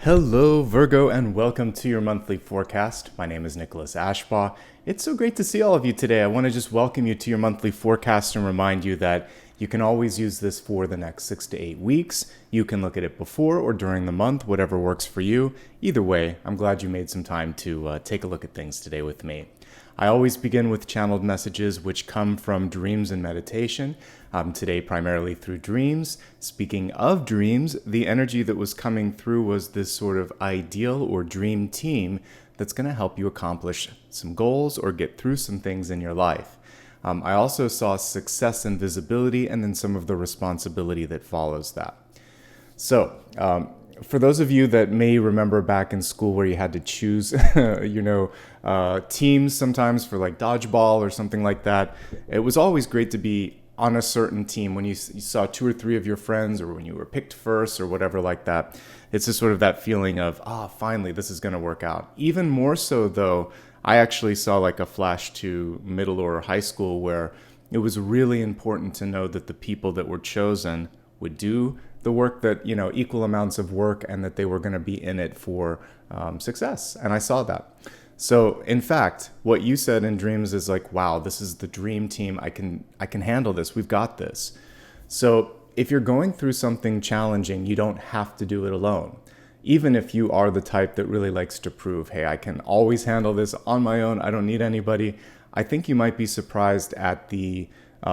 Hello, Virgo, and welcome to your monthly forecast. My name is Nicholas Ashbaugh. It's so great to see all of you today. I want to just welcome you to your monthly forecast and remind you that you can always use this for the next 6 to 8 weeks. You can look at it before or during the month, whatever works for you. Either way, I'm glad you made some time to take a look at things today with me. I always begin with channeled messages which come from dreams and meditation. Today, primarily through dreams. Speaking of dreams, the energy that was coming through was this sort of ideal or dream team that's going to help you accomplish some goals or get through some things in your life. I also saw success and visibility and then some of the responsibility that follows that. So, for those of you that may remember back in school where you had to choose, teams sometimes for like dodgeball or something like that, it was always great to be on a certain team when you saw 2 or 3 of your friends or when you were picked first or whatever like that. It's just sort of that feeling of, finally, this is going to work out. Even more so, though, I actually saw like a flash to middle or high school where it was really important to know that the people that were chosen would do the work that, equal amounts of work and that they were going to be in it for success. And I saw that. So in fact, what you said in dreams is like, wow, this is the dream team. I can handle this. We've got this. So if you're going through something challenging, you don't have to do it alone. Even if you are the type that really likes to prove, hey, I can always handle this on my own. I don't need anybody. I think you might be surprised at the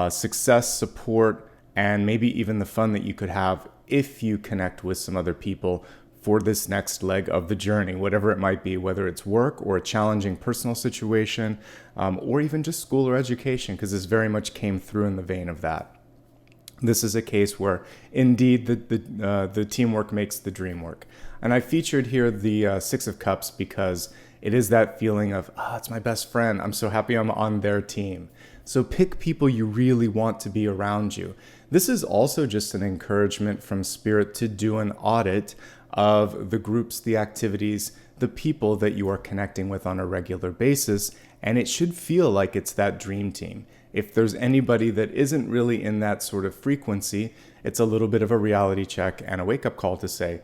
success, support, and maybe even the fun that you could have if you connect with some other people for this next leg of the journey, whatever it might be, whether it's work or a challenging personal situation, or even just school or education, because this very much came through in the vein of that. This is a case where indeed the teamwork makes the dream work. And I featured here the 6 of Cups because it is that feeling of, it's my best friend. I'm so happy I'm on their team. So pick people you really want to be around you. This is also just an encouragement from Spirit to do an audit of the groups, the activities, the people that you are connecting with on a regular basis, and it should feel like it's that dream team. If there's anybody that isn't really in that sort of frequency, it's a little bit of a reality check and a wake-up call to say,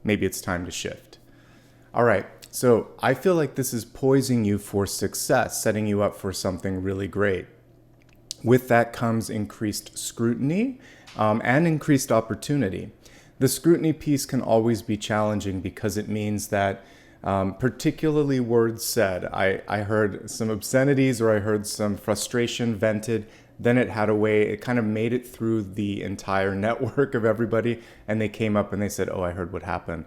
maybe it's time to shift. All right, so I feel like this is poising you for success, setting you up for something really great. With that comes increased scrutiny and increased opportunity. The scrutiny piece can always be challenging because it means that particularly words said, I heard some obscenities or I heard some frustration vented, then it had a way, it kind of made it through the entire network of everybody, and they came up and they said, I heard what happened.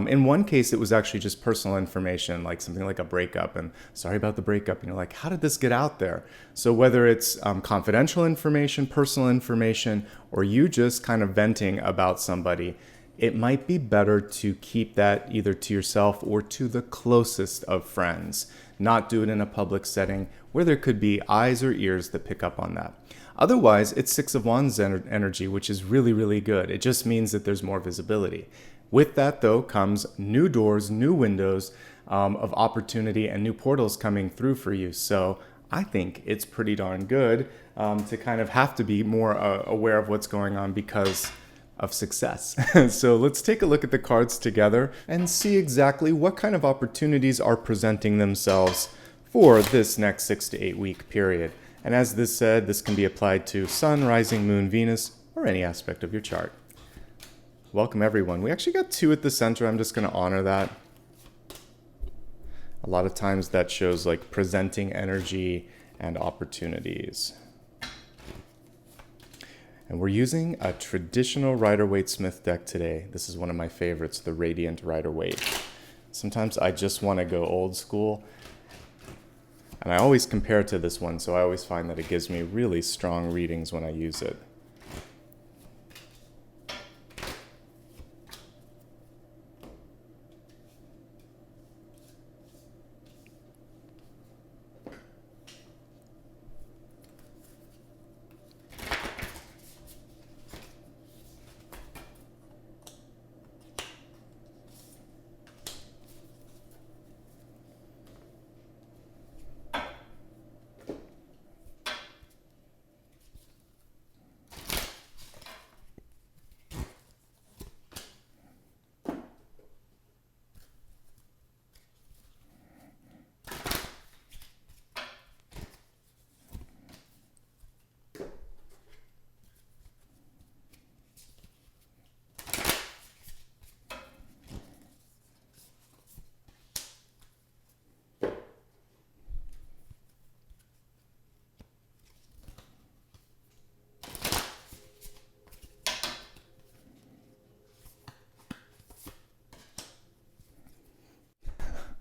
In one case, it was actually just personal information, like something like a breakup, and sorry about the breakup. And you're like, how did this get out there? So whether it's confidential information, personal information, or you just kind of venting about somebody, it might be better to keep that either to yourself or to the closest of friends. Not do it in a public setting where there could be eyes or ears that pick up on that. Otherwise, it's 6 of Wands energy, which is really, really good. It just means that there's more visibility. With that, though, comes new doors, new windows of opportunity and new portals coming through for you. So I think it's pretty darn good to kind of have to be more aware of what's going on because of success. So let's take a look at the cards together and see exactly what kind of opportunities are presenting themselves for this next 6 to 8 week period. And as this said, this can be applied to Sun, Rising, Moon, Venus, or any aspect of your chart. Welcome everyone. We actually got 2 at the center. I'm just going to honor that. A lot of times that shows like presenting energy and opportunities. And we're using a traditional Rider-Waite-Smith deck today. This is one of my favorites, the Radiant Rider-Waite. Sometimes I just want to go old school. And I always compare it to this one, so I always find that it gives me really strong readings when I use it.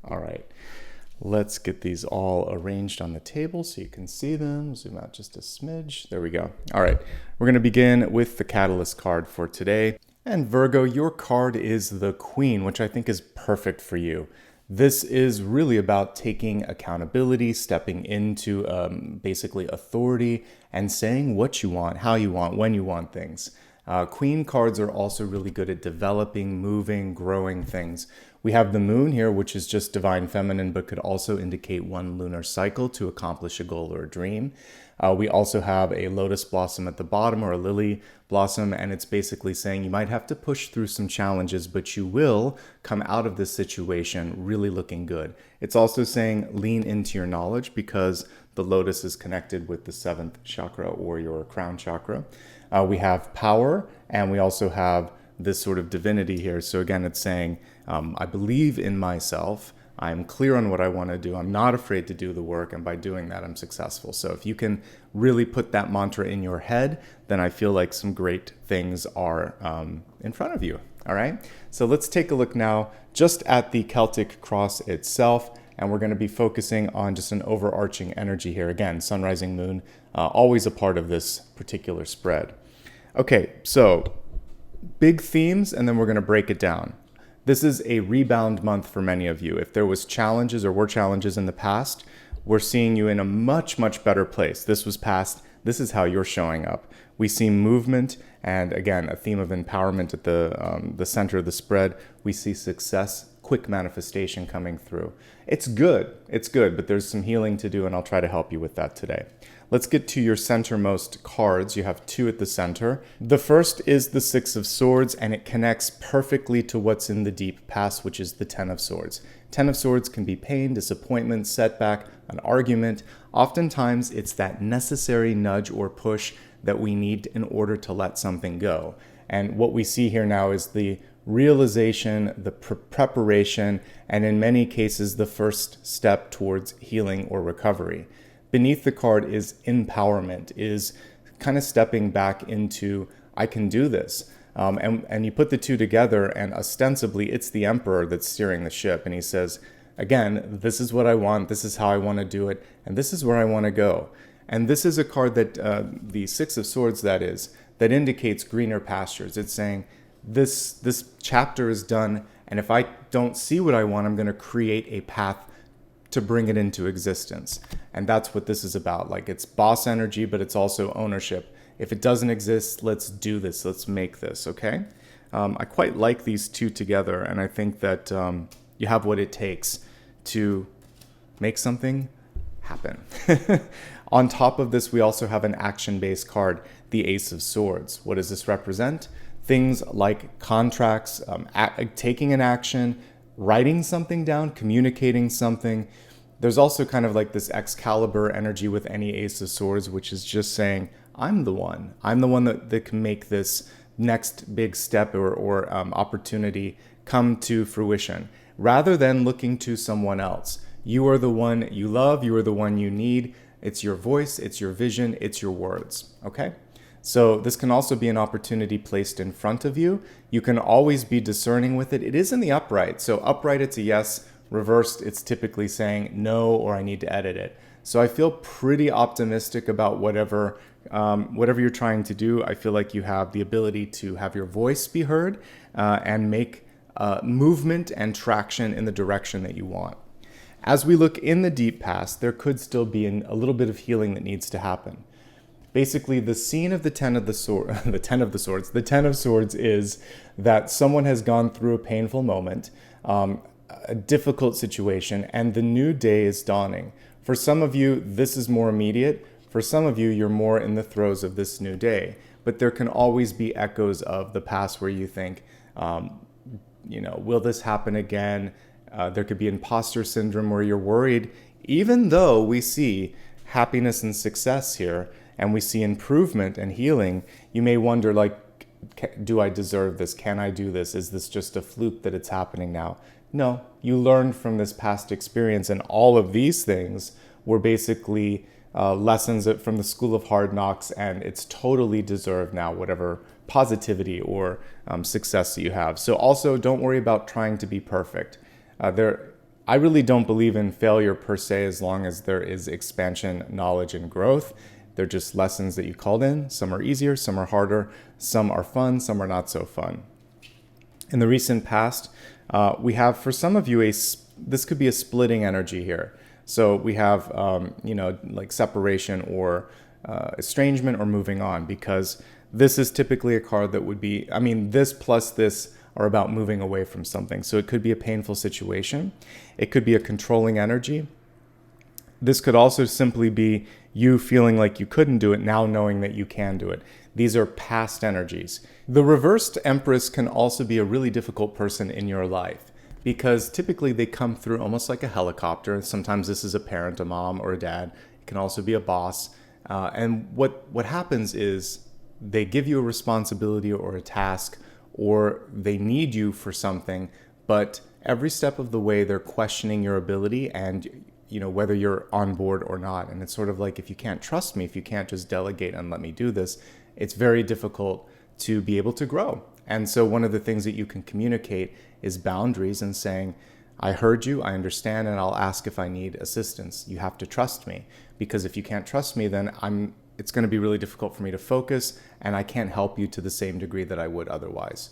All right. Let's get these all arranged on the table so you can see them. Zoom out just a smidge. There we go. All right. We're going to begin with the Catalyst card for today. And Virgo, your card is the Queen, which I think is perfect for you. This is really about taking accountability, stepping into basically authority, and saying what you want, how you want, when you want things. Queen cards are also really good at developing, moving, growing things. We have the moon here, which is just divine feminine, but could also indicate one lunar cycle to accomplish a goal or a dream. We also have a lotus blossom at the bottom, or a lily blossom, and it's basically saying you might have to push through some challenges, but you will come out of this situation really looking good. It's also saying lean into your knowledge, because the lotus is connected with the 7th chakra, or your crown chakra. We have power, and we also have this sort of divinity here. So again, it's saying, I believe in myself. I'm clear on what I want to do. I'm not afraid to do the work. And by doing that, I'm successful. So if you can really put that mantra in your head, then I feel like some great things are in front of you. All right. So let's take a look now just at the Celtic Cross itself. And we're going to be focusing on just an overarching energy here. Again, sun, rising, moon, always a part of this particular spread. Okay, so big themes, and then we're going to break it down. This is a rebound month for many of you. If there was challenges or were challenges in the past, we're seeing you in a much, much better place. This was past. This is how you're showing up. We see movement, and again, a theme of empowerment at the center of the spread. We see success, quick manifestation coming through. It's good, but there's some healing to do, and I'll try to help you with that today. Let's get to your centermost cards. You have 2 at the center. The first is the 6 of Swords, and it connects perfectly to what's in the deep past, which is the 10 of Swords. 10 of Swords can be pain, disappointment, setback, an argument. Oftentimes, it's that necessary nudge or push that we need in order to let something go. And what we see here now is the realization, the preparation, and in many cases, the first step towards healing or recovery. Beneath the card is empowerment, is kind of stepping back into, I can do this. And you put the 2 together, and ostensibly it's the Emperor that's steering the ship. And he says, again, this is what I want, this is how I want to do it, and this is where I want to go. And this is a card that, the 6 of Swords that indicates greener pastures. It's saying, this chapter is done, and if I don't see what I want, I'm going to create a path to bring it into existence. And that's what this is about. Like, it's boss energy, but it's also ownership. If it doesn't exist, let's do this. Let's make this, okay? I quite like these 2 together, and I think that you have what it takes to make something happen. On top of this, we also have an action-based card, the Ace of Swords. What does this represent? Things like contracts, taking an action, writing something down, communicating something. There's also kind of like this Excalibur energy with any Ace of Swords, which is just saying, I'm the one. I'm the one that can make this next big step or opportunity come to fruition, rather than looking to someone else. You are the one you love. You are the one you need. It's your voice. It's your vision. It's your words. Okay? So this can also be an opportunity placed in front of you. You can always be discerning with it. It is in the upright. So upright, it's a yes. Reversed, it's typically saying no, or I need to edit it. So I feel pretty optimistic about whatever you're trying to do. I feel like you have the ability to have your voice be heard and make movement and traction in the direction that you want. As we look in the deep past, there could still be a little bit of healing that needs to happen. Basically, the scene of the 10 of Swords is that someone has gone through a painful moment, a difficult situation, and the new day is dawning. For some of you, this is more immediate. For some of you, you're more in the throes of this new day. But there can always be echoes of the past where you think, will this happen again? There could be imposter syndrome where you're worried, even though we see happiness and success here, and we see improvement and healing. You may wonder, do I deserve this? Can I do this? Is this just a fluke that it's happening now? No, you learned from this past experience, and all of these things were basically lessons from the School of Hard Knocks, and it's totally deserved now, whatever positivity or success that you have. So also, don't worry about trying to be perfect. I really don't believe in failure per se, as long as there is expansion, knowledge, and growth. They're just lessons that you called in. Some are easier, some are harder, some are fun, some are not so fun. In the recent past, we have, for some of you, this could be a splitting energy here. So we have, like separation or estrangement or moving on, because this is typically a card that would be, this plus this are about moving away from something. So it could be a painful situation. It could be a controlling energy. This could also simply be you feeling like you couldn't do it, now knowing that you can do it. These are past energies. The reversed Empress can also be a really difficult person in your life, because typically they come through almost like a helicopter. Sometimes this is a parent, a mom, or a dad. It can also be a boss. And what happens is they give you a responsibility or a task, or they need you for something, but every step of the way they're questioning your ability and whether you're on board or not. And it's sort of like, if you can't trust me, if you can't just delegate and let me do this, it's very difficult to be able to grow. And so one of the things that you can communicate is boundaries and saying, I heard you, I understand, and I'll ask if I need assistance. You have to trust me, because if you can't trust me, then it's going to be really difficult for me to focus, and I can't help you to the same degree that I would otherwise.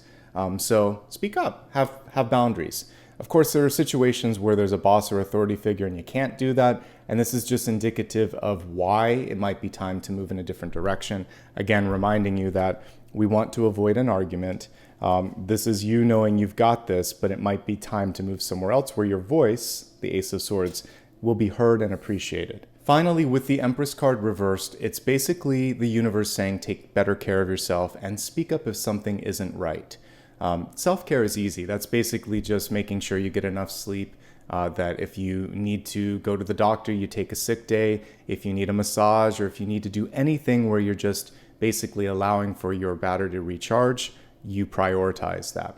So speak up, have boundaries. Of course, there are situations where there's a boss or authority figure and you can't do that. And this is just indicative of why it might be time to move in a different direction. Again, reminding you that we want to avoid an argument. This is you knowing you've got this, but it might be time to move somewhere else where your voice, the Ace of Swords, will be heard and appreciated. Finally, with the Empress card reversed, it's basically the universe saying take better care of yourself and speak up if something isn't right. Self-care is easy. That's basically just making sure you get enough sleep, that if you need to go to the doctor, you take a sick day. If you need a massage, or if you need to do anything where you're just basically allowing for your battery to recharge, you prioritize that.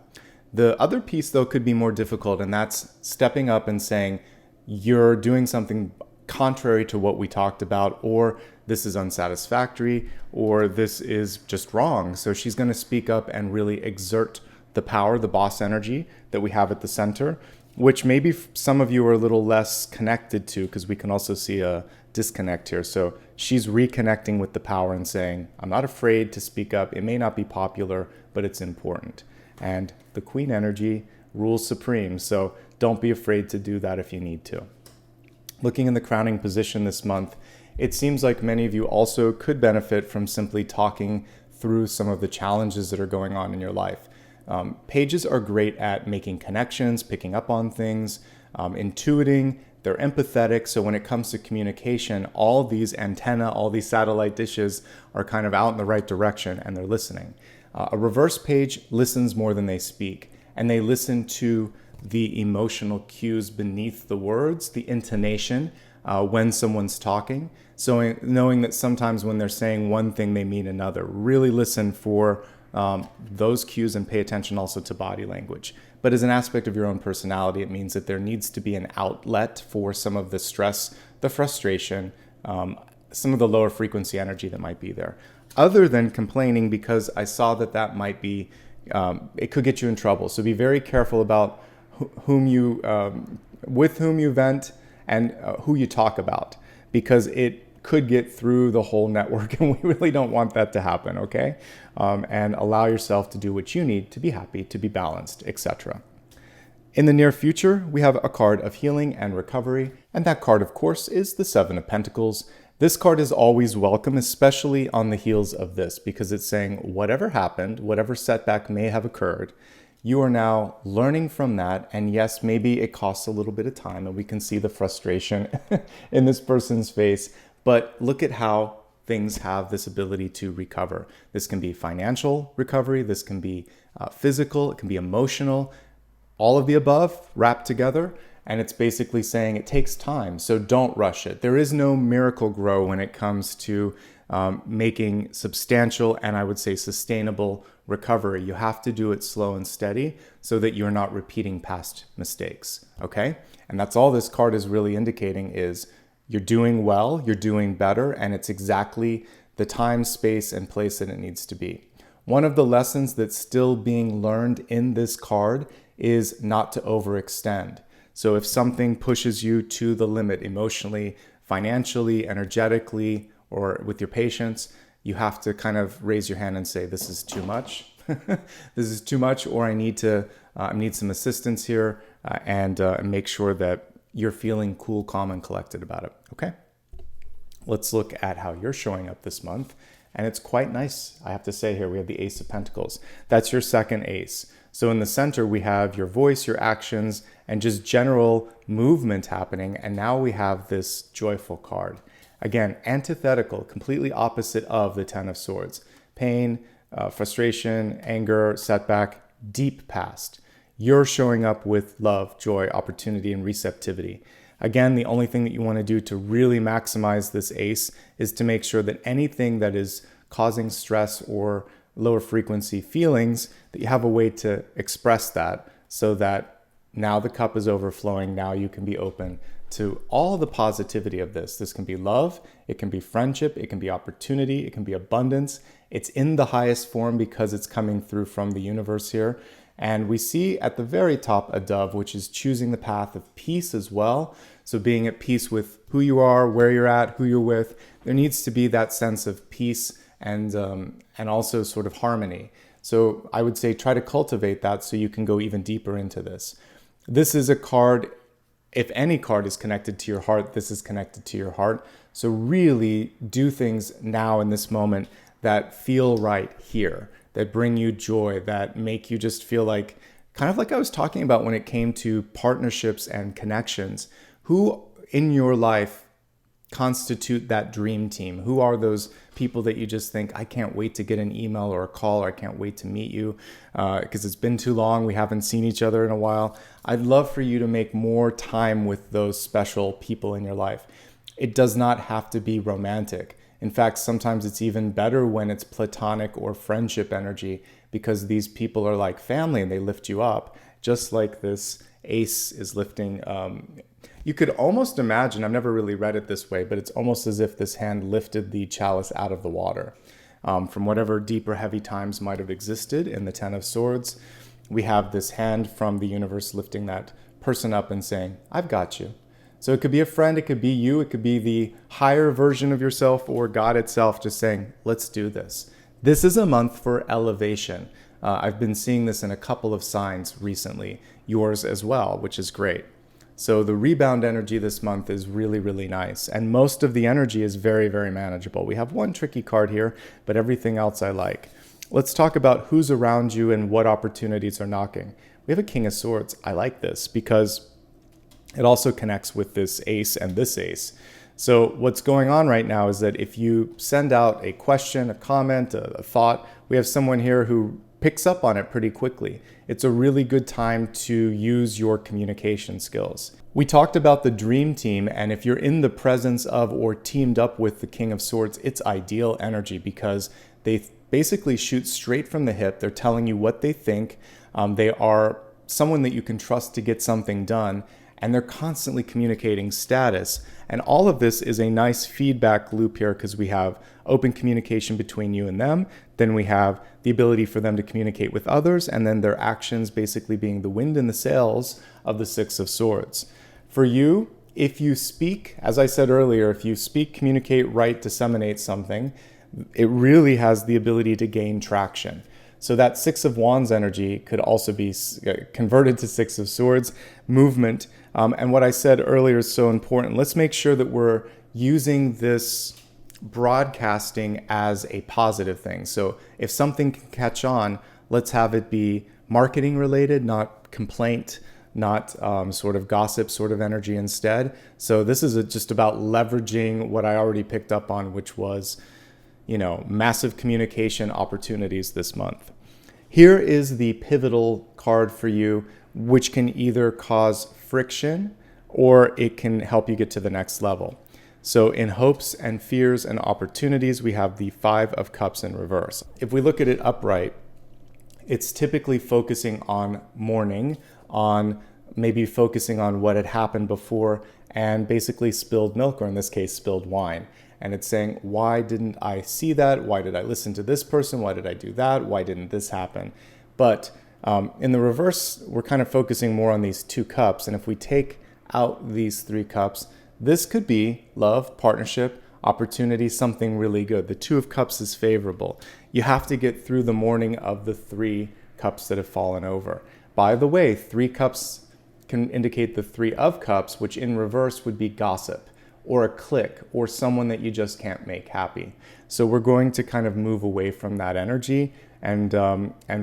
The other piece, though, could be more difficult, and that's stepping up and saying you're doing something contrary to what we talked about, or this is unsatisfactory, or this is just wrong. So she's going to speak up and really exert the power, the boss energy that we have at the center, which maybe some of you are a little less connected to, because we can also see a disconnect here. So she's reconnecting with the power and saying, I'm not afraid to speak up. It may not be popular, but it's important. And the Queen energy rules supreme. So don't be afraid to do that if you need to. Looking in the crowning position this month, it seems like many of you also could benefit from simply talking through some of the challenges that are going on in your life. Pages are great at making connections, picking up on things, intuiting. They're empathetic. So when it comes to communication, all these antenna, all these satellite dishes are kind of out in the right direction, and they're listening. A reverse page listens more than they speak, and they listen to the emotional cues beneath the words, the intonation when someone's talking. So knowing that sometimes when they're saying one thing, they mean another. Really listen for those cues and pay attention also to body language. But as an aspect of your own personality, it means that there needs to be an outlet for some of the stress, the frustration, some of the lower frequency energy that might be there. Other than complaining, because I saw that might be, it could get you in trouble. So be very careful about with whom you vent and who you talk about, because it could get through the whole network, and we really don't want that to happen, okay? And allow yourself to do what you need to be happy, to be balanced, etc. In the near future, we have a card of healing and recovery, and that card, of course, is the Seven of Pentacles. This card is always welcome, especially on the heels of this, because it's saying whatever happened, whatever setback may have occurred, you are now learning from that. And yes, maybe it costs a little bit of time, and we can see the frustration in this person's face, but look at how things have this ability to recover. This can be financial recovery, this can be physical, it can be emotional, all of the above wrapped together. And it's basically saying it takes time, so don't rush it. There is no miracle grow when it comes to making substantial and I would say sustainable recovery. You have to do it slow and steady so that you're not repeating past mistakes, okay? And that's all this card is really indicating, is you're doing well, you're doing better, and it's exactly the time, space, and place that it needs to be. One of the lessons that's still being learned in this card is not to overextend. So if something pushes you to the limit emotionally, financially, energetically, or with your patience, you have to kind of raise your hand and say, this is too much. This is too much, or I need some assistance here, and make sure that you're feeling cool, calm, and collected about it. Okay? Let's look at how you're showing up this month. And it's quite nice, I have to say here. We have the Ace of Pentacles. That's your second ace. So in the center, we have your voice, your actions, and just general movement happening. And now we have this joyful card. Again, antithetical, completely opposite of the Ten of Swords. Pain, frustration, anger, setback, deep past. You're showing up with love, joy, opportunity, and receptivity. Again, the only thing that you want to do to really maximize this ace is to make sure that anything that is causing stress or lower frequency feelings, that you have a way to express that, so that now the cup is overflowing. Now you can be open to all the positivity of this. This can be love, it can be friendship, it can be opportunity, it can be abundance. It's in the highest form because it's coming through from the universe here. And we see at the very top a dove, which is choosing the path of peace as well. So being at peace with who you are, where you're at, who you're with. There needs to be that sense of peace and also sort of harmony. So I would say try to cultivate that so you can go even deeper into this. This is a card, if any card is connected to your heart, this is connected to your heart. So really do things now in this moment that feel right here, that bring you joy, that make you just feel like, kind of like I was talking about when it came to partnerships and connections. Who in your life constitute that dream team? Who are those people that you just think, I can't wait to get an email or a call, or I can't wait to meet you because it's been too long, we haven't seen each other in a while. I'd love for you to make more time with those special people in your life. It does not have to be romantic. In fact, sometimes it's even better when it's platonic or friendship energy, because these people are like family and they lift you up, just like this ace is lifting. You could almost imagine, I've never really read it this way, but it's almost as if this hand lifted the chalice out of the water. From whatever deep or heavy times might have existed in the Ten of Swords, we have this hand from the universe lifting that person up and saying, I've got you. So it could be a friend, it could be you, it could be the higher version of yourself or God itself just saying, let's do this. This is a month for elevation. I've been seeing this in a couple of signs recently, yours as well, which is great. So the rebound energy this month is really, really nice. And most of the energy is very, very manageable. We have one tricky card here, but everything else I like. Let's talk about who's around you and what opportunities are knocking. We have a King of Swords. I like this because it also connects with this ace and this ace. So what's going on right now is that if you send out a question, a comment, a thought, we have someone here who picks up on it pretty quickly. It's a really good time to use your communication skills. We talked about the dream team, and if you're in the presence of or teamed up with the King of Swords, it's ideal energy because they basically shoot straight from the hip. They're telling you what they think. They are someone that you can trust to get something done, and they're constantly communicating status. And all of this is a nice feedback loop here because we have open communication between you and them. Then we have the ability for them to communicate with others, and then their actions basically being the wind in the sails of the Six of Swords. For you, if you speak, as I said earlier, if you speak, communicate, write, disseminate something, it really has the ability to gain traction. So that Six of Wands energy could also be converted to Six of Swords movement. And what I said earlier is so important. Let's make sure that we're using this broadcasting as a positive thing. So if something can catch on, let's have it be marketing related, not complaint, not sort of gossip sort of energy instead. So this is just about leveraging what I already picked up on, which was, massive communication opportunities this month. Here is the pivotal card for you, which can either cause friction or it can help you get to the next level. So in hopes and fears and opportunities, we have the Five of Cups in reverse. If we look at it upright, it's typically focusing on mourning, on maybe focusing on what had happened before and basically spilled milk, or in this case, spilled wine. And it's saying, why didn't I see that? Why did I listen to this person? Why did I do that? Why didn't this happen? But In the reverse, we're kind of focusing more on these 2 cups. And if we take out these 3 cups, this could be love, partnership, opportunity, something really good. The 2 of cups is favorable. You have to get through the morning of the 3 cups that have fallen over. By the way, 3 cups can indicate the 3 of cups, which in reverse would be gossip or a clique or someone that you just can't make happy. So we're going to kind of move away from that energy and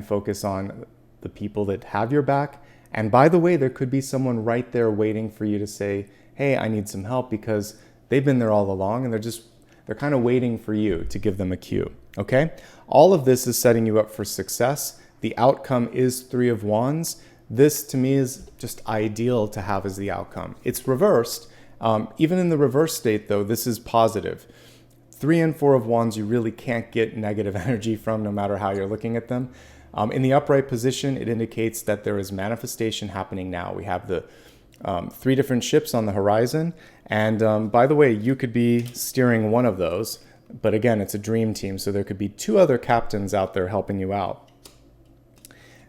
focus on the people that have your back. And by the way, there could be someone right there waiting for you to say, hey, I need some help, because they've been there all along and they're kind of waiting for you to give them a cue. Okay? All of this is setting you up for success. The outcome is 3 of Wands. This to me is just ideal to have as the outcome. It's reversed. Even in the reverse state though, this is positive. 3 and 4 of Wands, you really can't get negative energy from, no matter how you're looking at them. In the upright position, it indicates that there is manifestation happening now. We have the 3 different ships on the horizon. And by the way, you could be steering one of those. But again, it's a dream team, so there could be 2 other captains out there helping you out.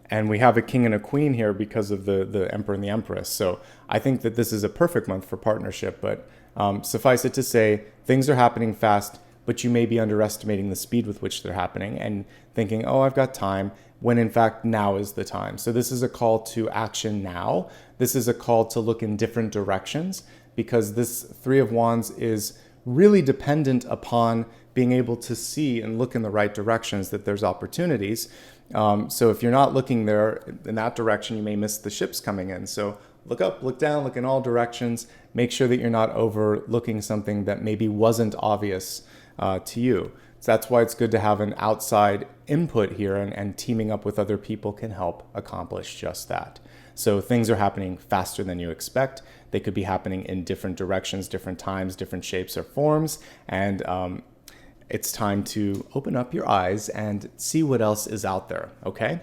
And we have a king and a queen here because of the emperor and the empress. So I think that this is a perfect month for partnership. But suffice it to say, things are happening fast, but you may be underestimating the speed with which they're happening and thinking, oh, I've got time, when in fact now is the time. So this is a call to action now. This is a call to look in different directions, because this 3 of Wands is really dependent upon being able to see and look in the right directions, that there's opportunities. So if you're not looking there in that direction, you may miss the ships coming in. So look up, look down, look in all directions. Make sure that you're not overlooking something that maybe wasn't obvious to you. So that's why it's good to have an outside input here, and teaming up with other people can help accomplish just that. So things are happening faster than you expect. They could be happening in different directions, different times, different shapes or forms. And it's time to open up your eyes and see what else is out there, okay?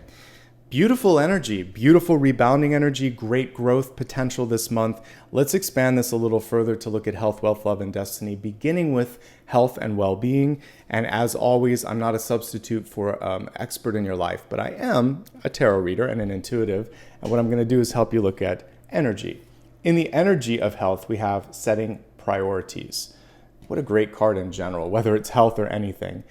Beautiful energy, beautiful rebounding energy, great growth potential this month. Let's expand this a little further to look at health, wealth, love, and destiny, beginning with health and well-being. And as always, I'm not a substitute for expert in your life, but I am a tarot reader and an intuitive. And what I'm going to do is help you look at energy. In the energy of health, we have setting priorities. What a great card in general, whether it's health or anything.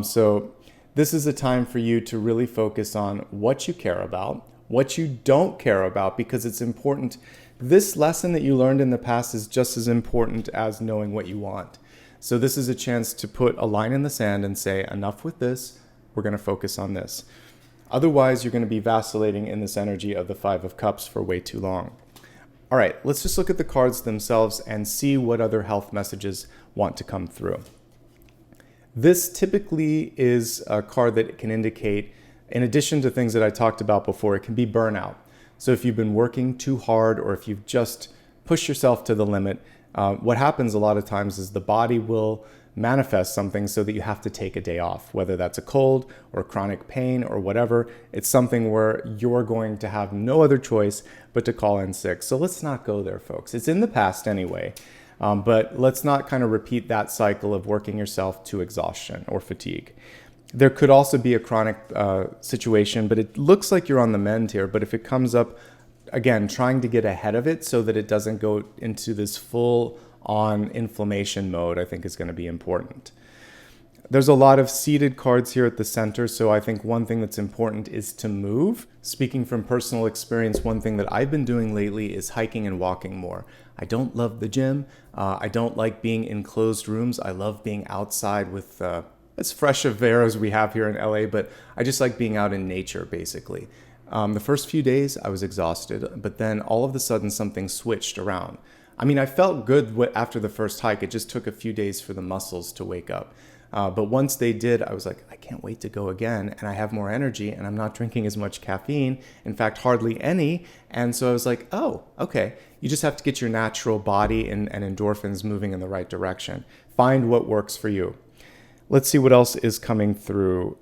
So this is a time for you to really focus on what you care about, what you don't care about, because it's important. This lesson that you learned in the past is just as important as knowing what you want. So this is a chance to put a line in the sand and say, enough with this, we're going to focus on this. Otherwise, you're going to be vacillating in this energy of the 5 of Cups for way too long. All right, let's just look at the cards themselves and see what other health messages want to come through. This typically is a card that can indicate, in addition to things that I talked about before, it can be burnout. So if you've been working too hard, or if you've just pushed yourself to the limit, what happens a lot of times is the body will manifest something so that you have to take a day off, whether that's a cold or chronic pain or whatever. It's something where you're going to have no other choice but to call in sick. So let's not go there, folks. It's in the past anyway. But let's not kind of repeat that cycle of working yourself to exhaustion or fatigue. There could also be a chronic situation, but it looks like you're on the mend here. But if it comes up, again, trying to get ahead of it so that it doesn't go into this full-on inflammation mode, I think is going to be important. There's a lot of seated cards here at the center, so I think one thing that's important is to move. Speaking from personal experience, one thing that I've been doing lately is hiking and walking more. I don't love the gym. I don't like being in closed rooms. I love being outside with as fresh of air as we have here in LA, but I just like being out in nature, basically. The first few days, I was exhausted, but then all of a sudden something switched around. I mean, I felt good after the first hike. It just took a few days for the muscles to wake up. But once they did, I was like, I can't wait to go again. And I have more energy and I'm not drinking as much caffeine. In fact, hardly any. And so I was like, oh, okay. You just have to get your natural body and endorphins moving in the right direction. Find what works for you. Let's see what else is coming through.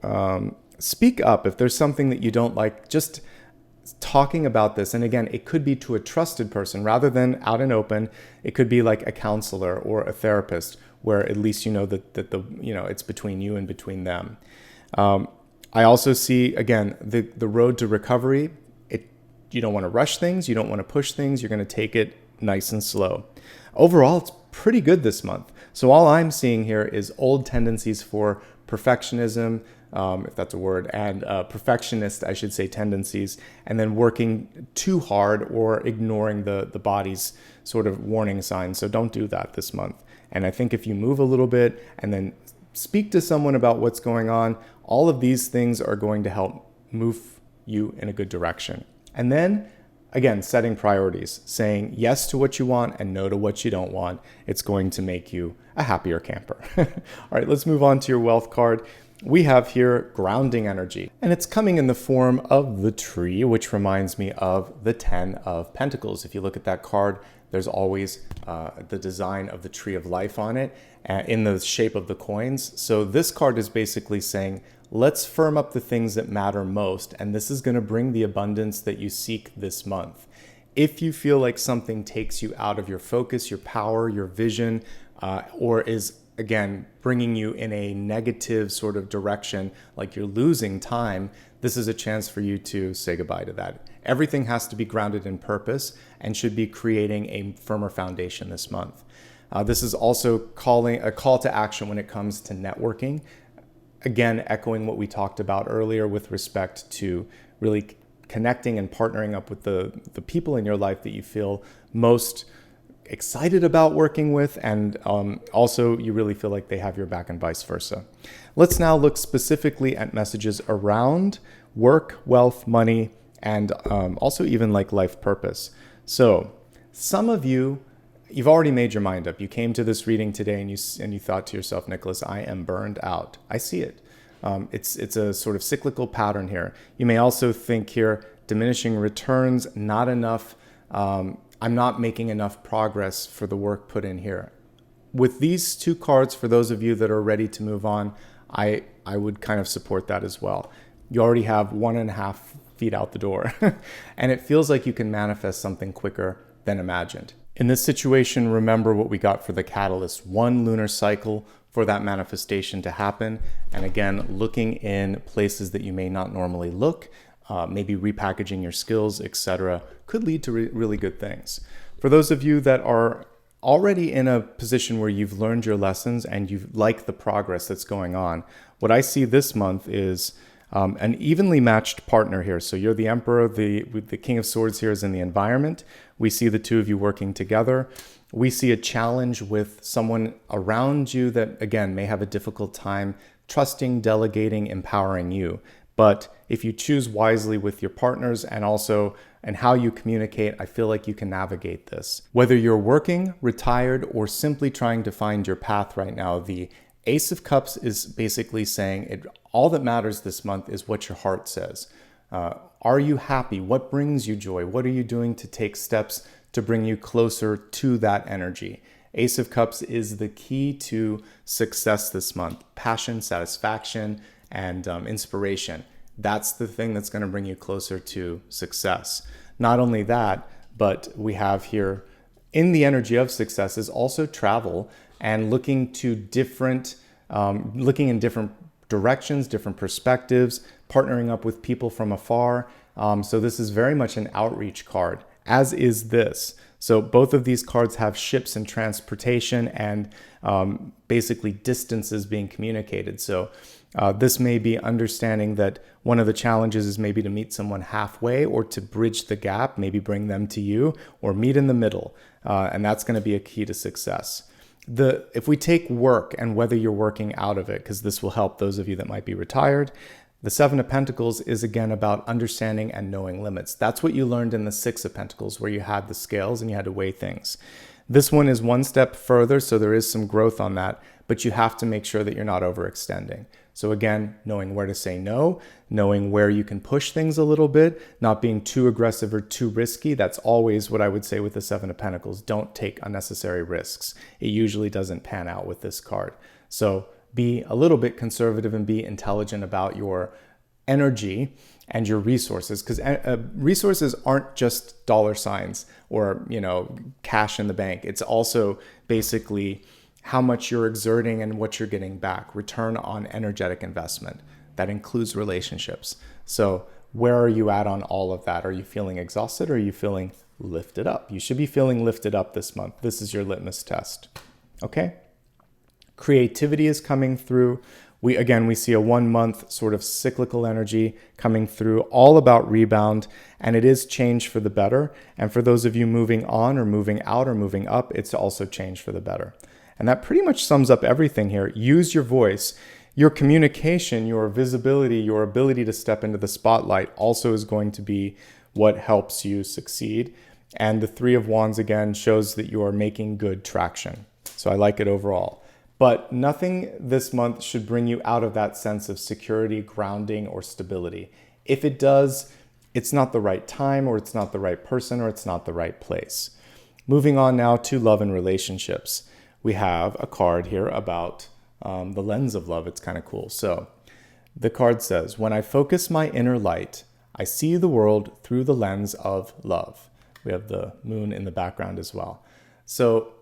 Speak up if there's something that you don't like. Just talking about this, and again, it could be to a trusted person rather than out and open. It could be like a counselor or a therapist, where at least you know that it's between you and between them. I also see, again, the road to recovery. You don't want to rush things. You don't want to push things. You're going to take it nice and slow. Overall, it's pretty good this month. So all I'm seeing here is old tendencies for perfectionism, if that's a word, and perfectionist, I should say, tendencies, and then working too hard or ignoring the body's sort of warning signs. So don't do that this month. And I think if you move a little bit and then speak to someone about what's going on, all of these things are going to help move you in a good direction. And then, again, setting priorities, saying yes to what you want and no to what you don't want. It's going to make you a happier camper. All right, let's move on to your wealth card. We have here grounding energy, and it's coming in the form of the tree, which reminds me of the 10 of Pentacles. If you look at that card, there's always the design of the tree of life on it in the shape of the coins. So this card is basically saying, let's firm up the things that matter most, and this is going to bring the abundance that you seek this month. If you feel like something takes you out of your focus, your power, your vision, or is, again, bringing you in a negative sort of direction, like you're losing time, this is a chance for you to say goodbye to that. Everything has to be grounded in purpose and should be creating a firmer foundation this month. This is also calling a call to action when it comes to networking. Again, echoing what we talked about earlier with respect to really connecting and partnering up with the people in your life that you feel most excited about working with, and also you really feel like they have your back and vice versa. Let's now look specifically at messages around work, wealth, money, and also even like life purpose. So some of you've already made your mind up. You came to this reading today and you thought to yourself, Nicholas, I am burned out. I see it. It's a sort of cyclical pattern here. You may also think here, diminishing returns, not enough. I'm not making enough progress for the work put in here. With these two cards, for those of you that are ready to move on, I would kind of support that as well. You already have 1.5 feet out the door, and it feels like you can manifest something quicker than imagined. In this situation, remember what we got for the catalyst: 1 lunar cycle for that manifestation to happen. And again, looking in places that you may not normally look, maybe repackaging your skills, etc., could lead to really good things. For those of you that are already in a position where you've learned your lessons and you like the progress that's going on, what I see this month is an evenly matched partner here. So you're the Emperor, the King of Swords here is in the environment. We see the two of you working together. We see a challenge with someone around you that, again, may have a difficult time trusting, delegating, empowering you. But if you choose wisely with your partners and how you communicate, I feel like you can navigate this. Whether you're working, retired, or simply trying to find your path right now, the Ace of Cups is basically saying all that matters this month is what your heart says. Are you happy? What brings you joy? What are you doing to take steps to bring you closer to that energy? Ace of Cups is the key to success this month. Passion, satisfaction, and inspiration. That's the thing that's going to bring you closer to success. Not only that, but we have here in the energy of success is also travel and looking in different directions, different perspectives, partnering up with people from afar. So this is very much an outreach card, as is this. So both of these cards have ships and transportation and basically distances being communicated. So this may be understanding that one of the challenges is maybe to meet someone halfway or to bridge the gap, maybe bring them to you or meet in the middle. And that's going to be a key to success. If we take work and whether you're working out of it, because this will help those of you that might be retired, the 7 of Pentacles is again about understanding and knowing limits. That's what you learned in the 6 of Pentacles, where you had the scales and you had to weigh things. This one is one step further, so there is some growth on that, but you have to make sure that you're not overextending. So again, knowing where to say no, knowing where you can push things a little bit, not being too aggressive or too risky. That's always what I would say with the 7 of Pentacles. Don't take unnecessary risks. It usually doesn't pan out with this card. So be a little bit conservative and be intelligent about your energy and your resources, because resources aren't just dollar signs or cash in the bank. It's also basically how much you're exerting and what you're getting back, return on energetic investment. That includes relationships. So where are you at on all of that? Are you feeling exhausted or are you feeling lifted up? You should be feeling lifted up this month. This is your litmus test. Okay? Creativity is coming through. We see a 1 month sort of cyclical energy coming through, all about rebound, and it is change for the better. And for those of you moving on or moving out or moving up, it's also change for the better. And that pretty much sums up everything here. Use your voice. Your communication, your visibility, your ability to step into the spotlight also is going to be what helps you succeed. And the Three of Wands, again, shows that you are making good traction. So I like it overall. But nothing this month should bring you out of that sense of security, grounding, or stability. If it does, it's not the right time, or it's not the right person, or it's not the right place. Moving on now to love and relationships. We have a card here about the lens of love. It's kind of cool. So the card says, when I focus my inner light, I see the world through the lens of love. We have the moon in the background as well. So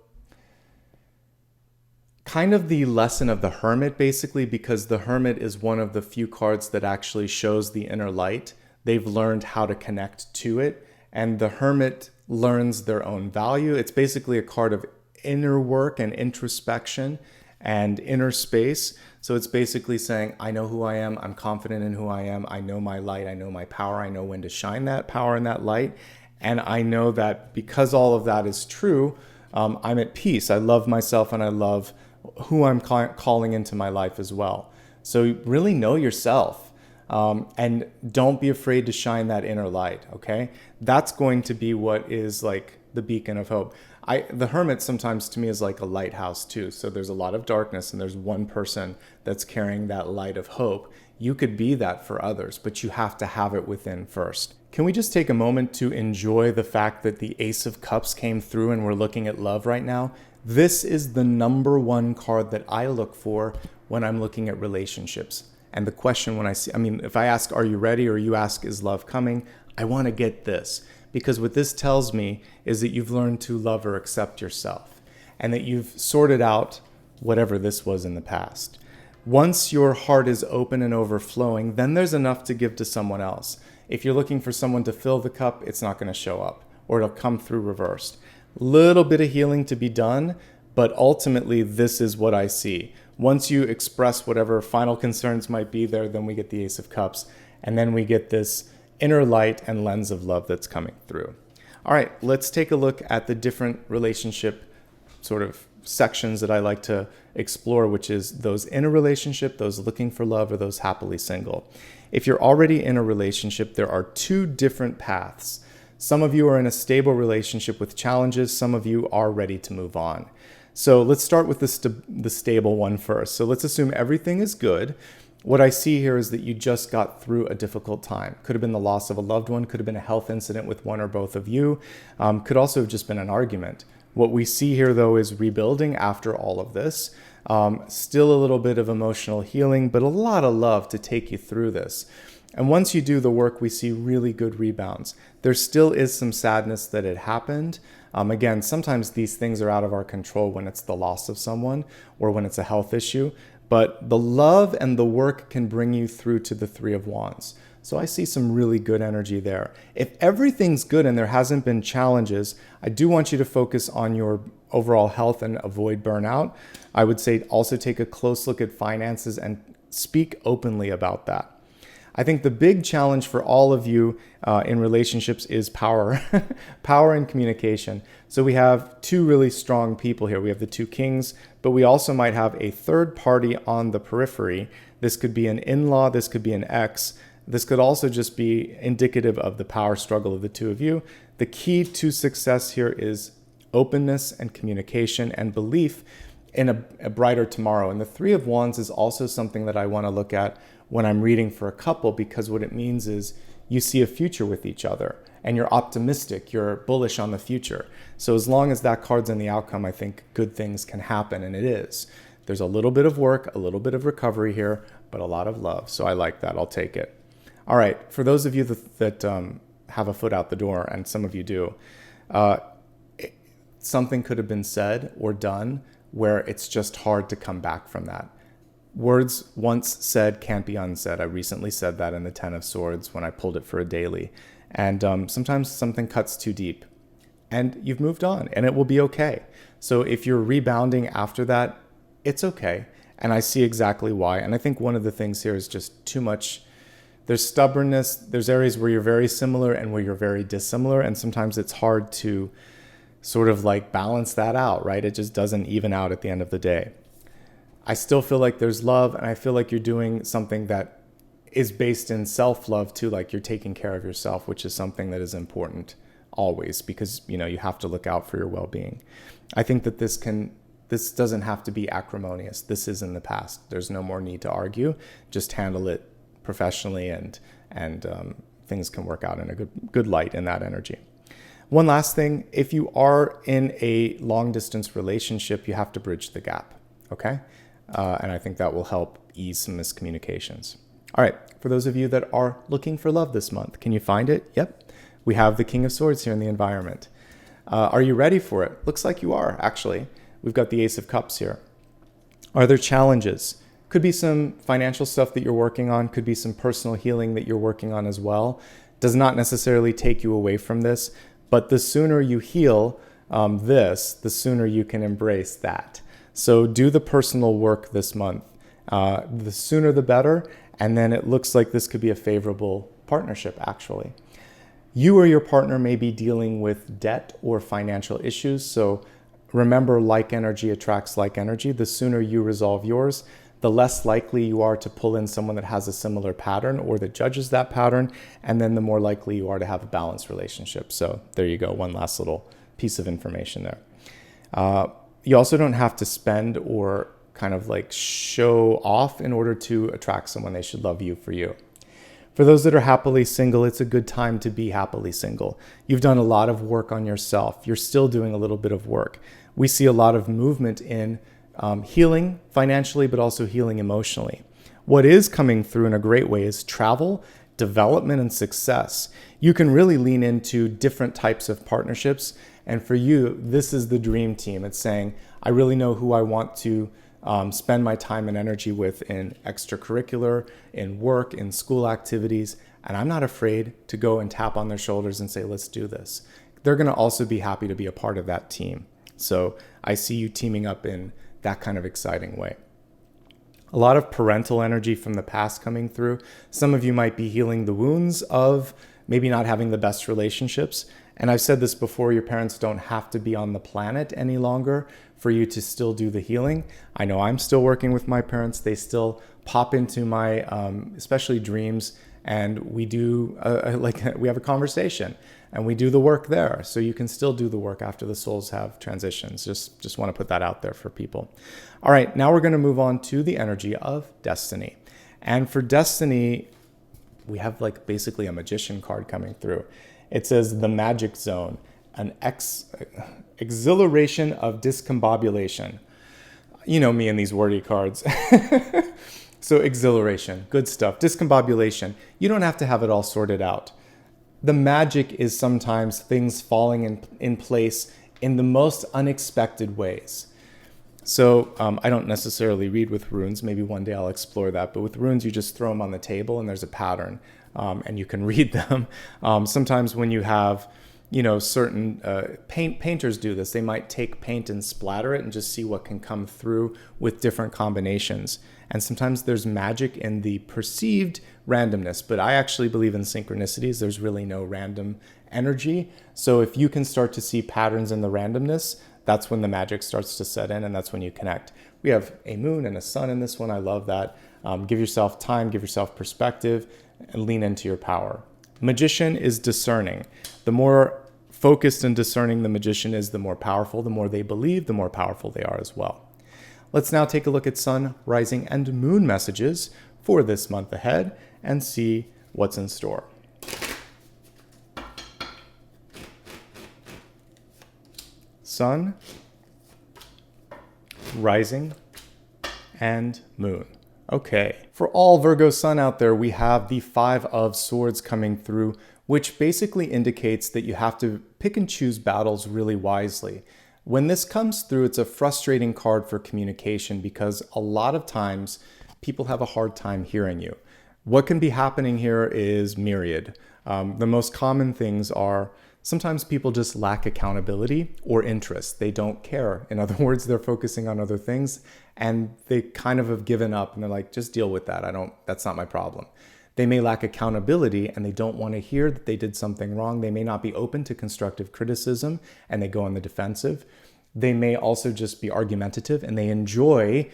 kind of the lesson of the Hermit, basically, because the Hermit is one of the few cards that actually shows the inner light. They've learned how to connect to it, and the Hermit learns their own value. It's basically a card of inner work and introspection and inner space. So it's basically saying, I know who I am, I'm confident in who I am, I know my light, I know my power, I know when to shine that power and that light, and I know that because all of that is true, I'm at peace. I love myself and I love who I'm calling into my life as well. So really know yourself, and don't be afraid to shine that inner light, okay? That's going to be what is like the beacon of hope. The Hermit sometimes to me is like a lighthouse too. So there's a lot of darkness and there's one person that's carrying that light of hope. You could be that for others, but you have to have it within first. Can we just take a moment to enjoy the fact that the Ace of Cups came through and we're looking at love right now? This is the number one card that I look for when I'm looking at relationships. And the question when if I ask, are you ready? Or you ask, is love coming? I want to get this. Because what this tells me is that you've learned to love or accept yourself. And that you've sorted out whatever this was in the past. Once your heart is open and overflowing, then there's enough to give to someone else. If you're looking for someone to fill the cup, it's not going to show up. Or it'll come through reversed. Little bit of healing to be done, but ultimately this is what I see. Once you express whatever final concerns might be there, then we get the Ace of Cups, and then we get this inner light and lens of love that's coming through. All right, let's take a look at the different relationship sort of sections that I like to explore, which is those in a relationship, those looking for love, or those happily single. If you're already in a relationship, there are two different paths. Some of you are in a stable relationship with challenges. Some of you are ready to move on. So let's start with the stable one first. So let's assume everything is good. What I see here is that you just got through a difficult time. Could have been the loss of a loved one, could have been a health incident with one or both of you, could also have just been an argument. What we see here, though, is rebuilding after all of this. Still a little bit of emotional healing, but a lot of love to take you through this. And once you do the work, we see really good rebounds. There still is some sadness that it happened. Again, sometimes these things are out of our control when it's the loss of someone or when it's a health issue. But the love and the work can bring you through to the Three of Wands. So I see some really good energy there. If everything's good and there hasn't been challenges, I do want you to focus on your overall health and avoid burnout. I would say also take a close look at finances and speak openly about that. I think the big challenge for all of you in relationships is power, power and communication. So we have two really strong people here. We have the two kings, but we also might have a third party on the periphery. This could be an in-law, this could be an ex. This could also just be indicative of the power struggle of the two of you. The key to success here is openness and communication and belief in a brighter tomorrow. And the Three of Wands is also something that I want to look at when I'm reading for a couple, because what it means is you see a future with each other and you're optimistic, you're bullish on the future. So as long as that card's in the outcome, I think good things can happen, and it is. There's a little bit of work, a little bit of recovery here, but a lot of love. So I like that. I'll take it. All right. For those of you that have a foot out the door, and some of you do, something could have been said or done where it's just hard to come back from that. Words once said can't be unsaid. I recently said that in the Ten of Swords when I pulled it for a daily. And sometimes something cuts too deep and you've moved on and it will be okay. So if you're rebounding after that, it's okay. And I see exactly why. And I think one of the things here is just too much. There's stubbornness. There's areas where you're very similar and where you're very dissimilar. And sometimes it's hard to sort of like balance that out, right? It just doesn't even out at the end of the day. I still feel like there's love, and I feel like you're doing something that is based in self-love too, like you're taking care of yourself, which is something that is important always because, you have to look out for your well-being. I think that this doesn't have to be acrimonious. This is in the past. There's no more need to argue. Just handle it professionally and things can work out in a good light in that energy. One last thing, if you are in a long-distance relationship, you have to bridge the gap, okay? And I think that will help ease some miscommunications. All right, for those of you that are looking for love this month, can you find it? Yep. We have the King of Swords here in the environment. Are you ready for it? Looks like you are, actually. We've got the Ace of Cups here. Are there challenges? Could be some financial stuff that you're working on. Could be some personal healing that you're working on as well. Does not necessarily take you away from this, but the sooner you heal the sooner you can embrace that. So do the personal work this month. The sooner the better. And then it looks like this could be a favorable partnership, actually. You or your partner may be dealing with debt or financial issues. So remember, like energy attracts like energy. The sooner you resolve yours, the less likely you are to pull in someone that has a similar pattern or that judges that pattern. And then the more likely you are to have a balanced relationship. So there you go. One last little piece of information there. You also don't have to spend or kind of like show off in order to attract someone. They should love you for you. For those that are happily single, it's a good time to be happily single. You've done a lot of work on yourself. You're still doing a little bit of work. We see a lot of movement in healing financially, but also healing emotionally. What is coming through in a great way is travel, development, and success. You can really lean into different types of partnerships. And for you, this is the dream team. It's saying, I really know who I want to spend my time and energy with in extracurricular, in work, in school activities. And I'm not afraid to go and tap on their shoulders and say, let's do this. They're going to also be happy to be a part of that team. So I see you teaming up in that kind of exciting way. A lot of parental energy from the past coming through. Some of you might be healing the wounds of maybe not having the best relationships. And I've said this before, your parents don't have to be on the planet any longer for you to still do the healing. I know I'm still working with my parents. They still pop into my, especially dreams, and we do, we have a conversation and we do the work there. So you can still do the work after the souls have transitions. Just want to put that out there for people. All right, now we're going to move on to the energy of destiny. And for destiny, we have like basically a magician card coming through. It says the magic zone, an exhilaration of discombobulation. You know me and these wordy cards. So exhilaration, good stuff. Discombobulation, you don't have to have it all sorted out. The magic is sometimes things falling in place in the most unexpected ways. So I don't necessarily read with runes. Maybe one day I'll explore that. But with runes, you just throw them on the table and there's a pattern and you can read them. Sometimes when you have, certain painters do this. They might take paint and splatter it and just see what can come through with different combinations. And sometimes there's magic in the perceived randomness, but I actually believe in synchronicities. There's really no random energy. So if you can start to see patterns in the randomness, that's when the magic starts to set in and that's when you connect. We have a moon and a sun in this one. I love that. Give yourself time, give yourself perspective, and lean into your power. Magician is discerning. The more focused and discerning the magician is, the more powerful, the more they believe, the more powerful they are as well. Let's now take a look at sun, rising, and moon messages for this month ahead and see what's in store. Sun, rising, and moon. Okay, for all Virgo sun out there, we have the Five of Swords coming through, which basically indicates that you have to pick and choose battles really wisely. When this comes through, it's a frustrating card for communication because a lot of times people have a hard time hearing you. What can be happening here is myriad. The most common things are sometimes people just lack accountability or interest. They don't care. In other words, they're focusing on other things and they kind of have given up and they're like, just deal with that. That's not my problem. They may lack accountability and they don't want to hear that they did something wrong. They may not be open to constructive criticism and they go on the defensive. They may also just be argumentative and they enjoy,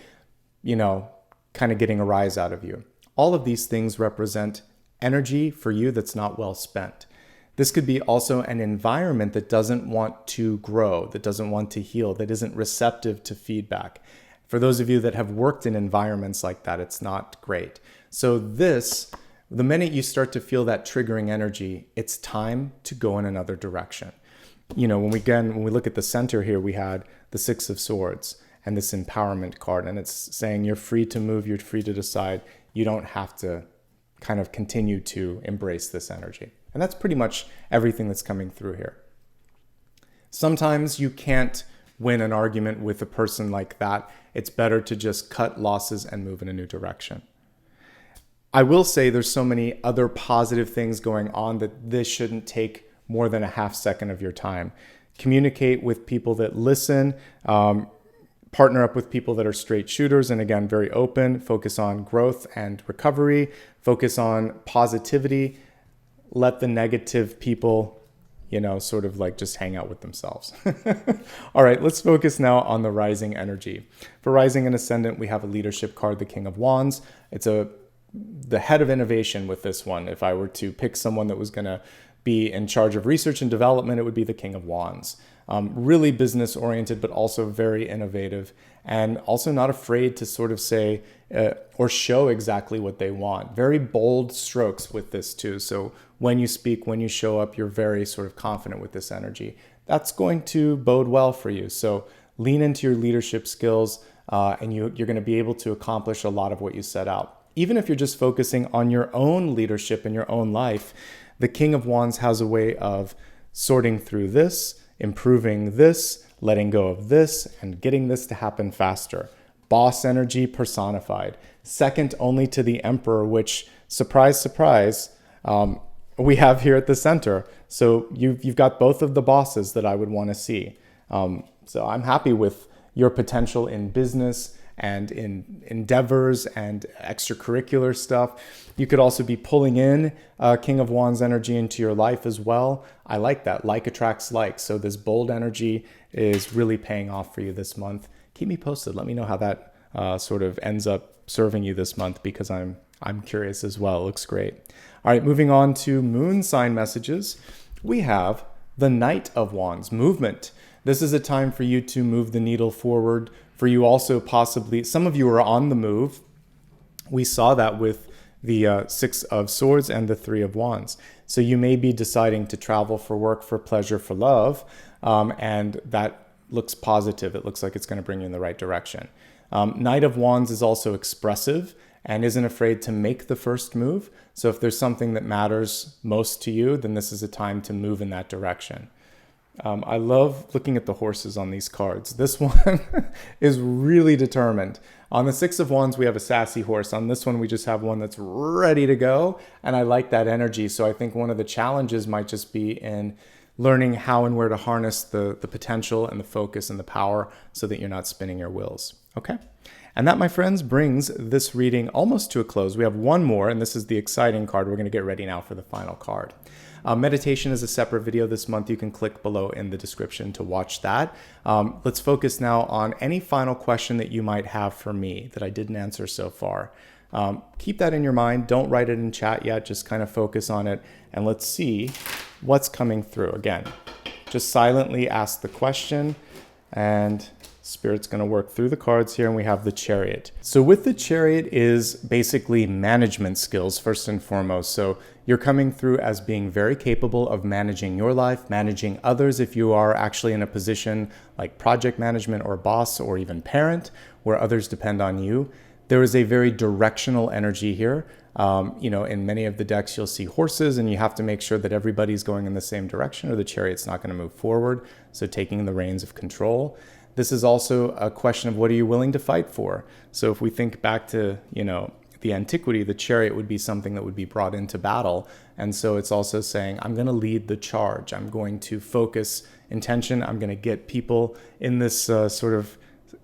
kind of getting a rise out of you. All of these things represent energy for you that's not well spent. This could be also an environment that doesn't want to grow, that doesn't want to heal, that isn't receptive to feedback. For those of you that have worked in environments like that, it's not great. So the minute you start to feel that triggering energy, it's time to go in another direction. When we look at the center here, we had the Six of Swords and this empowerment card, and it's saying you're free to move, you're free to decide. You don't have to kind of continue to embrace this energy. And that's pretty much everything that's coming through here. Sometimes you can't win an argument with a person like that. It's better to just cut losses and move in a new direction. I will say there's so many other positive things going on that this shouldn't take more than a half second of your time. Communicate with people that listen, partner up with people that are straight shooters and again, very open, focus on growth and recovery, focus on positivity, let the negative people, sort of like just hang out with themselves. All right, let's focus now on the rising energy. For rising and ascendant, we have a leadership card, the King of Wands. It's the head of innovation with this one. If I were to pick someone that was going to be in charge of research and development, it would be the King of Wands. Really business oriented, but also very innovative and also not afraid to sort of say or show exactly what they want. Very bold strokes with this too. So when you speak, when you show up, you're very sort of confident with this energy. That's going to bode well for you. So lean into your leadership skills and you're going to be able to accomplish a lot of what you set out. Even if you're just focusing on your own leadership in your own life, the King of Wands has a way of sorting through this, improving this, letting go of this, and getting this to happen faster. Boss energy personified. Second only to the Emperor, which, surprise, surprise, we have here at the center. So you've got both of the bosses that I would want to see. So I'm happy with your potential in business and in endeavors and extracurricular stuff. You could also be pulling in King of Wands energy into your life as well. I like that. Like attracts like. So this bold energy is really paying off for you this month. Keep me posted. Let me know how that sort of ends up serving you this month because I'm curious as well. It looks great. All right, moving on to moon sign messages. We have the Knight of Wands, movement. This is a time for you to move the needle forward. For you also possibly, some of you are on the move. We saw that with the Six of Swords and the Three of Wands. So you may be deciding to travel for work, for pleasure, for love, and that looks positive. It looks like it's going to bring you in the right direction. Knight of Wands is also expressive and isn't afraid to make the first move. So if there's something that matters most to you, then this is a time to move in that direction. I love looking at the horses on these cards. This one is really determined. On the Six of Wands, we have a sassy horse. On this one, we just have one that's ready to go. And I like that energy. So I think one of the challenges might just be in learning how and where to harness the potential and the focus and the power so that you're not spinning your wheels. Okay? And that, my friends, brings this reading almost to a close. We have one more, and this is the exciting card. We're going to get ready now for the final card. Meditation is a separate video this month. You can click below in the description to watch that. Let's focus now on any final question that you might have for me that I didn't answer so far. Keep that in your mind. Don't write it in chat yet. Just kind of focus on it, and let's see what's coming through. Again, just silently ask the question, and Spirit's going to work through the cards here, and we have the Chariot. So with the Chariot is basically management skills first and foremost. So you're coming through as being very capable of managing your life, managing others if you are actually in a position like project management or boss or even parent where others depend on you. There is a very directional energy here. In many of the decks, you'll see horses, and you have to make sure that everybody's going in the same direction or the Chariot's not going to move forward. So taking the reins of control. This is also a question of what are you willing to fight for? So if we think back to, the antiquity, the chariot would be something that would be brought into battle. And so it's also saying, I'm going to lead the charge. I'm going to focus intention. I'm going to get people in this sort of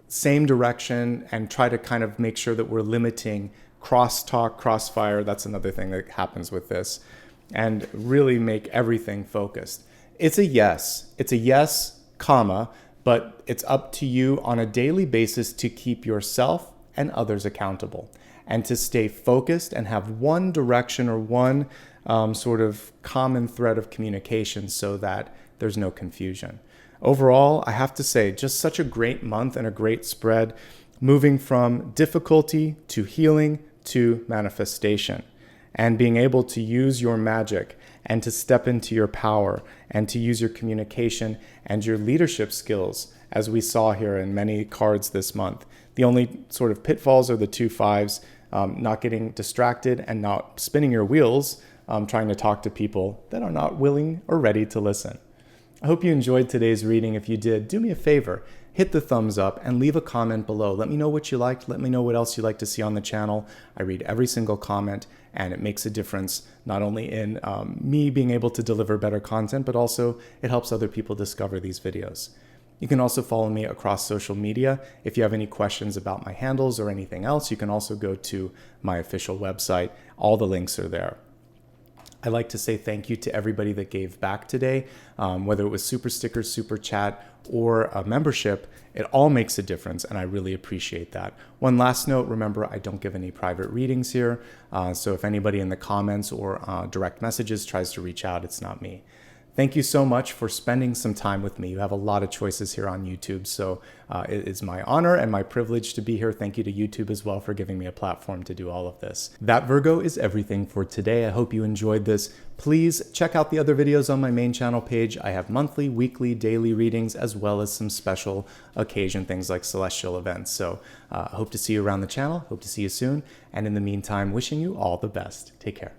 same direction and try to kind of make sure that we're limiting crosstalk, crossfire. That's another thing that happens with this, and really make everything focused. It's a yes. It's a yes, comma, but it's up to you on a daily basis to keep yourself and others accountable and to stay focused and have one direction or one sort of common thread of communication so that there's no confusion. Overall, I have to say, just such a great month and a great spread, moving from difficulty to healing to manifestation, and being able to use your magic and to step into your power and to use your communication and your leadership skills, as we saw here in many cards this month. The only sort of pitfalls are the 2 5s, not getting distracted and not spinning your wheels, trying to talk to people that are not willing or ready to listen. I hope you enjoyed today's reading. If you did, do me a favor, hit the thumbs up and leave a comment below. Let me know what you liked. Let me know what else you'd like to see on the channel. I read every single comment, and it makes a difference not only in me being able to deliver better content, but also it helps other people discover these videos. You can also follow me across social media. If you have any questions about my handles or anything else, you can also go to my official website. All the links are there. I'd like to say thank you to everybody that gave back today, whether it was super stickers, super chat, or a membership. It all makes a difference, and I really appreciate that. One last note, remember, I don't give any private readings here, so if anybody in the comments or direct messages tries to reach out, it's not me. Thank you so much for spending some time with me. You have a lot of choices here on YouTube, so it is my honor and my privilege to be here. Thank you to YouTube as well for giving me a platform to do all of this. That, Virgo, is everything for today. I hope you enjoyed this. Please check out the other videos on my main channel page. I have monthly, weekly, daily readings, as well as some special occasion things like celestial events. So I hope to see you around the channel. Hope to see you soon. And in the meantime, wishing you all the best. Take care.